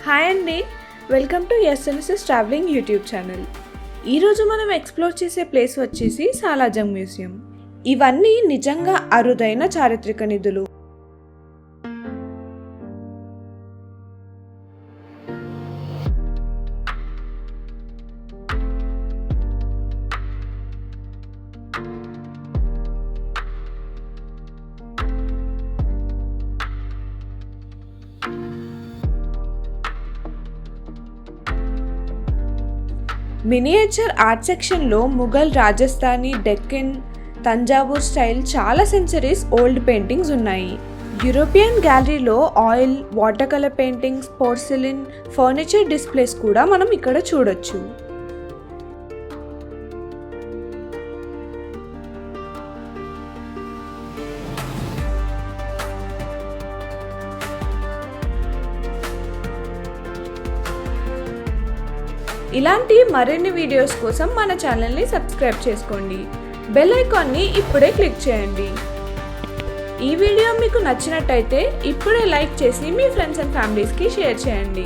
Hi అండి, welcome to SNSS travelling YouTube channel. ఈరోజు మనం ఎక్స్ప్లోర్ చేసే ప్లేస్ వచ్చేసి సాలార్జంగ్ మ్యూజియం. ఇవన్నీ నిజంగా అరుదైన చారిత్రక నిధులు. మినియేచర్ ఆర్ట్ సెక్షన్లో ముఘల్, రాజస్థానీ, డెక్కన్, తంజావూర్ స్టైల్ చాలా సెంచరీస్ ఓల్డ్ పెయింటింగ్స్ ఉన్నాయి. యూరోపియన్ గ్యాలరీలో oil, water colour paintings, porcelain, furniture displays కూడా మనం ఇక్కడ చూడొచ్చు. ఇలాంటి మరిన్ని వీడియోస్ కోసం మన ఛానల్ని సబ్స్క్రైబ్ చేసుకోండి. బెల్ ఐకాన్ని ఇప్పుడే క్లిక్ చేయండి. ఈ వీడియో మీకు నచ్చినట్టయితే ఇప్పుడే లైక్ చేసి మీ ఫ్రెండ్స్ అండ్ ఫ్యామిలీస్కి షేర్ చేయండి.